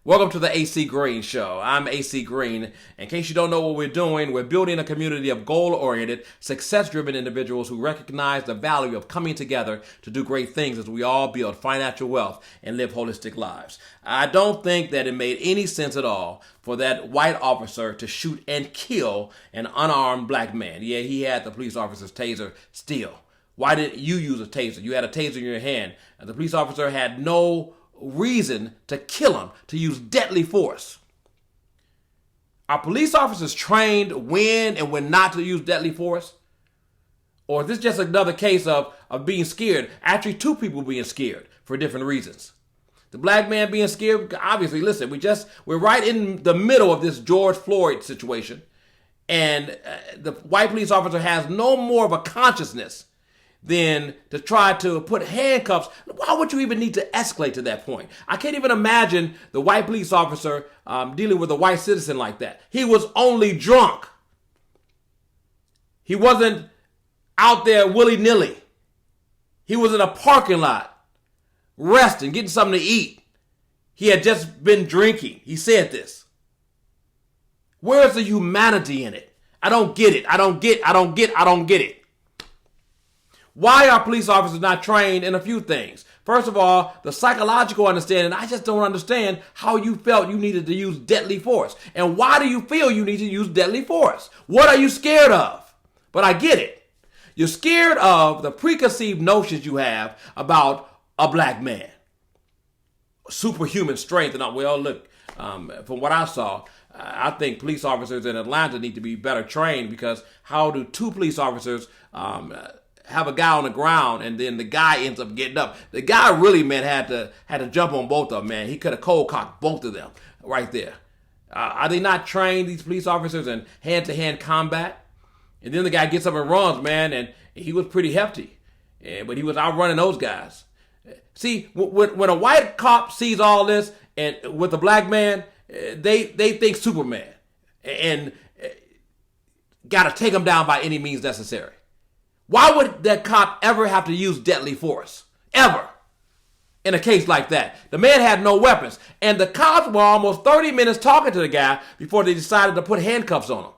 Welcome to the AC Green Show. I'm AC Green. In case you don't know what we're doing, we're building a community of goal-oriented, success-driven individuals who recognize the value of coming together to do great things as we all build financial wealth and live holistic lives. I don't think that it made any sense at all for that white officer to shoot and kill an unarmed black man. Yeah, he had the police officer's taser still. Why didn't you use a taser? You had a taser in your hand. And the police officer had no reason to kill him, to use deadly force. Are police officers trained when and when not to use deadly force? Or is this just another case of being scared? Actually, two people being scared for different reasons. The black man being scared, obviously, listen, we're right in the middle of this George Floyd situation. And the white police officer has no more of a consciousness than to try to put handcuffs. Why would you even need to escalate to that point? I can't even imagine the white police officer dealing with a white citizen like that. He was only drunk. He wasn't out there willy-nilly. He was in a parking lot, resting, getting something to eat. He had just been drinking. He said this. Where's the humanity in it? I don't get it. I don't get it. Why are police officers not trained in a few things? First of all, the psychological understanding. I just don't understand how you felt you needed to use deadly force. And why do you feel you need to use deadly force? What are you scared of? But I get it. You're scared of the preconceived notions you have about a black man. Superhuman strength. And well, look, from what I saw, I think police officers in Atlanta need to be better trained, because how do two police officers have a guy on the ground and then the guy ends up getting up? The guy really, man, had to jump on both of them, man. He could have cold cocked both of them right there. Are they not trained, these police officers, in hand-to-hand combat? And then the guy gets up and runs, man, and he was pretty hefty, but he was outrunning those guys. See, when a white cop sees all this and with a black man, they think Superman and got to take him down by any means necessary. Why would that cop ever have to use deadly force? Ever. In a case like that. The man had no weapons. And the cops were almost 30 minutes talking to the guy before they decided to put handcuffs on him,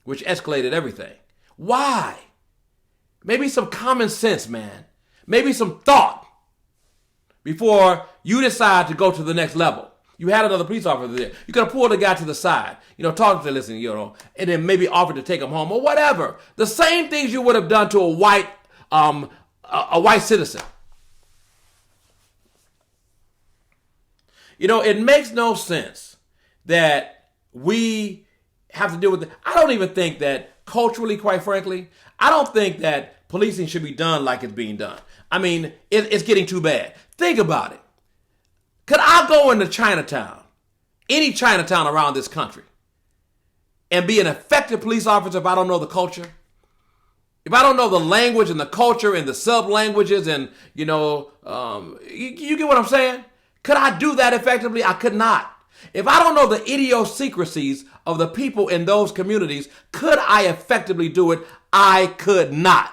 which escalated everything. Why? Maybe some common sense, man. Maybe some thought before you decide to go to the next level. You had another police officer there. You could have pulled the guy to the side, talk to him, listen, and then maybe offered to take him home or whatever. The same things you would have done to a white citizen. It makes no sense that we have to deal with it. I don't even think that culturally, quite frankly, I don't think that policing should be done like it's being done. I mean, it's getting too bad. Think about it. Could I go into Chinatown, any Chinatown around this country, and be an effective police officer if I don't know the culture? If I don't know the language and the culture and the sub-languages and, you get what I'm saying? Could I do that effectively? I could not. If I don't know the idiosyncrasies of the people in those communities, could I effectively do it? I could not.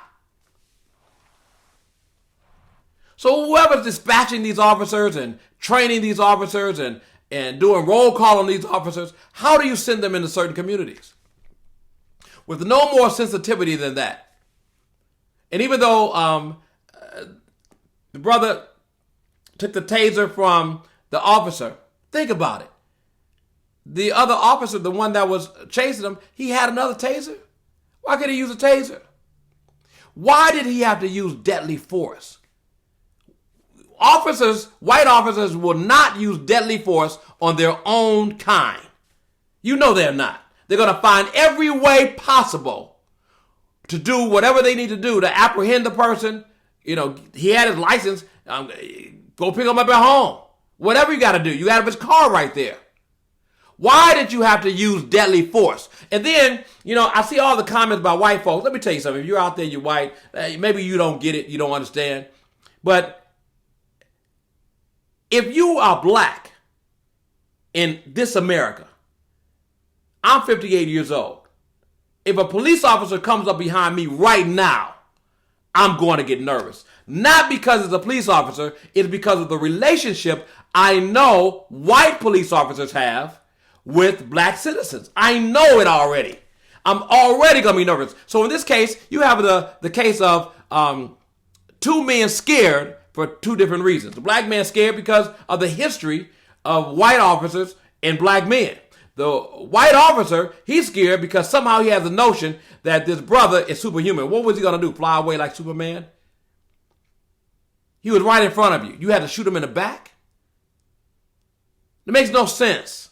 So whoever's dispatching these officers and training these officers and doing roll call on these officers, how do you send them into certain communities? With no more sensitivity than that. And even though the brother took the taser from the officer, think about it. The other officer, the one that was chasing him, he had another taser. Why could he use a taser? Why did he have to use deadly force? White officers will not use deadly force on their own kind. They're not. They're going to find every way possible to do whatever they need to do to apprehend the person. He had his license. Go pick him up at home. Whatever you got to do. You have his car right there. Why did you have to use deadly force? And then, I see all the comments about white folks. Let me tell you something. If you're out there, you're white. Maybe you don't get it. You don't understand. But if you are black in this America, I'm 58 years old. If a police officer comes up behind me right now, I'm going to get nervous. Not because it's a police officer, it's because of the relationship I know white police officers have with black citizens. I know it already. I'm already going to be nervous. So in this case, you have the case of two men scared for two different reasons. The black man scared because of the history of white officers and black men. The white officer, he's scared because somehow he has a notion that this brother is superhuman. What was he going to do? Fly away like Superman? He was right in front of you. You had to shoot him in the back? It makes no sense.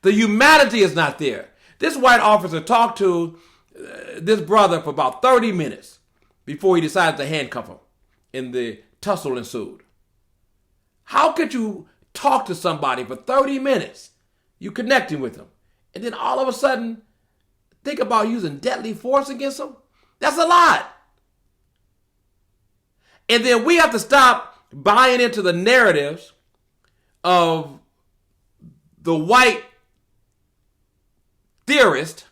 The humanity is not there. This white officer talked to this brother for about 30 minutes before he decided to handcuff him, and the tussle ensued. How could you talk to somebody for 30 minutes? You connecting with them, and then all of a sudden think about using deadly force against them? That's a lot. And then we have to stop buying into the narratives of the white theorist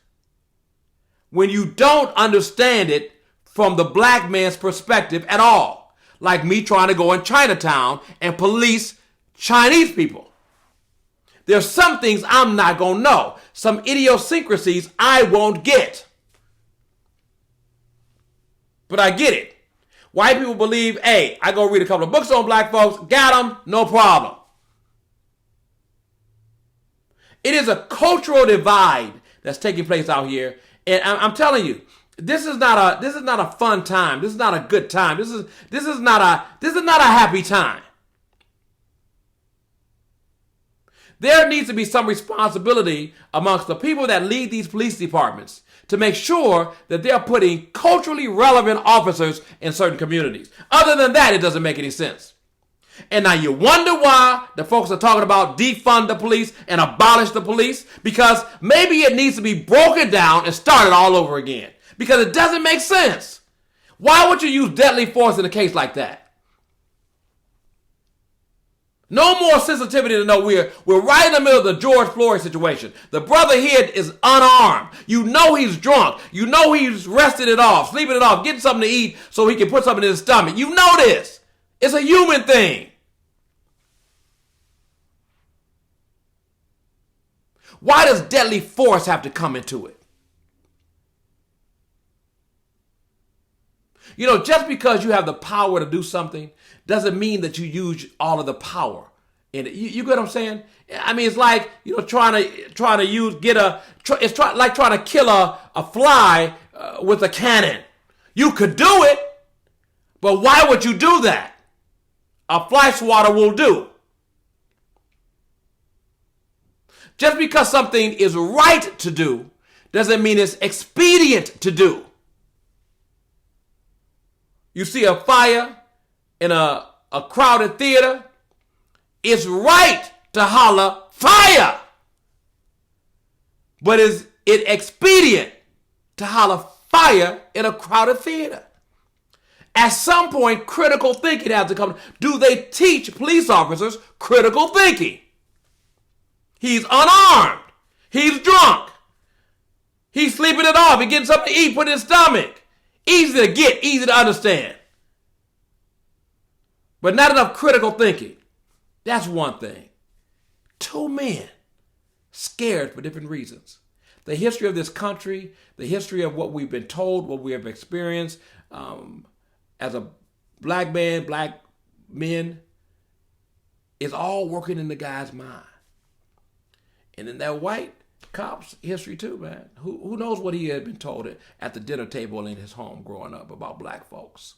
when you don't understand it from the black man's perspective at all. Like me trying to go in Chinatown and police Chinese people. There's some things I'm not going to know. Some idiosyncrasies I won't get. But I get it. White people believe, hey, I go read a couple of books on black folks, got them, no problem. It is a cultural divide that's taking place out here. And I'm telling you, this is not a fun time. This is not a good time. This is not a happy time. There needs to be some responsibility amongst the people that lead these police departments to make sure that they're putting culturally relevant officers in certain communities. Other than that, it doesn't make any sense. And now you wonder why the folks are talking about defund the police and abolish the police, because maybe it needs to be broken down and started all over again, because it doesn't make sense. Why would you use deadly force in a case like that? No more sensitivity to know we're right in the middle of the George Floyd situation. The brother here is unarmed. You know he's drunk. You know he's resting it off, sleeping it off, getting something to eat so he can put something in his stomach. You know this. It's a human thing. Why does deadly force have to come into it? You know, just because you have the power to do something doesn't mean that you use all of the power in it. You get what I'm saying? I mean, it's like, you know, trying to kill a fly with a cannon. You could do it, but why would you do that? A fly swatter will do. Just because something is right to do doesn't mean it's expedient to do. You see a fire in a crowded theater, it's right to holler fire. But is it expedient to holler fire in a crowded theater? At some point, critical thinking has to come. Do they teach police officers critical thinking? He's unarmed. He's drunk. He's sleeping it off. He's getting something to eat, put in his stomach. Easy to get, easy to understand. But not enough critical thinking. That's one thing. Two men scared for different reasons. The history of this country, the history of what we've been told, what we have experienced as a black man, black men, is all working in the guy's mind. And in that white cop's history too, man. Who knows what he had been told at the dinner table in his home growing up about black folks?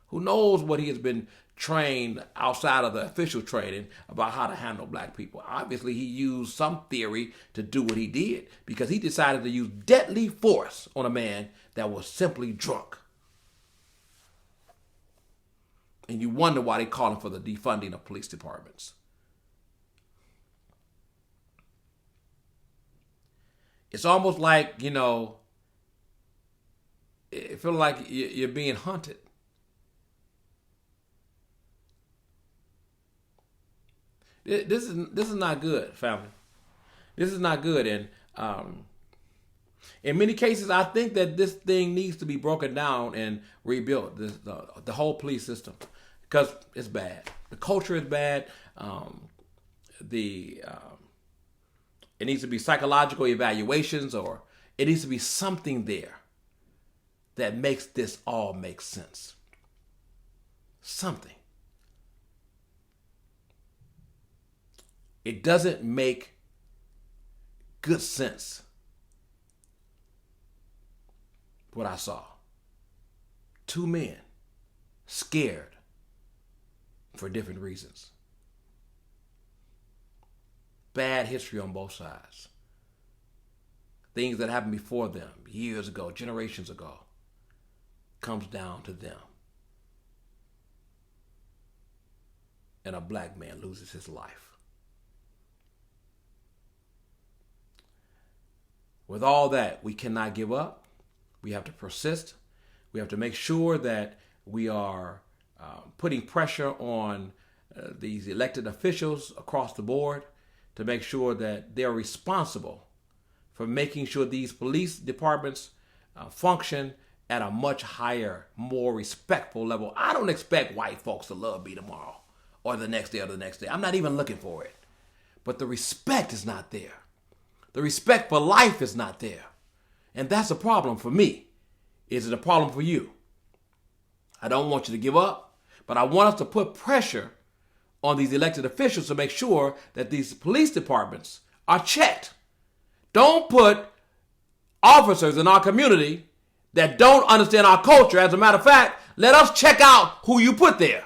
Who knows what he has been trained outside of the official training about how to handle black people? Obviously, he used some theory to do what he did because he decided to use deadly force on a man that was simply drunk. And you wonder why they call him for the defunding of police departments. It's almost like, you know, it feels like you're being hunted. This is not good, family. This is not good. And In many cases, I think that this thing needs to be broken down and rebuilt, the whole police system, because it's bad. The culture is bad. It needs to be psychological evaluations, or it needs to be something there that makes this all make sense. Something. It doesn't make good sense what I saw. Two men scared for different reasons. Bad history on both sides. Things that happened before them, years ago, generations ago, comes down to them. And a black man loses his life. With all that, we cannot give up. We have to persist. We have to make sure that we are putting pressure on these elected officials across the board to make sure that they're responsible for making sure these police departments function at a much higher, more respectful level. I don't expect white folks to love me tomorrow or the next day or the next day. I'm not even looking for it. But the respect is not there. The respect for life is not there. And that's a problem for me. Is it a problem for you? I don't want you to give up, but I want us to put pressure on these elected officials to make sure that these police departments are checked. Don't put officers in our community that don't understand our culture. As a matter of fact, let us check out who you put there.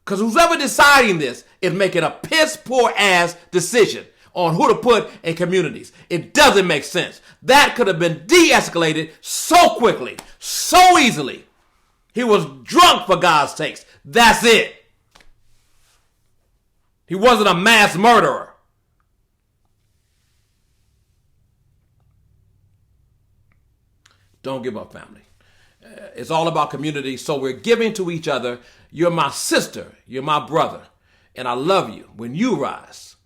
Because who's ever deciding this is making a piss poor ass decision on who to put in communities. It doesn't make sense. That could have been de-escalated so quickly, so easily. He was drunk, for God's sakes. That's it. He wasn't a mass murderer. Don't give up, family. It's all about community, so we're giving to each other. You're my sister. You're my brother. And I love you. When you rise,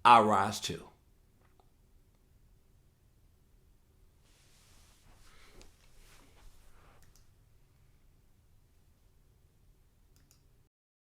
I rise too.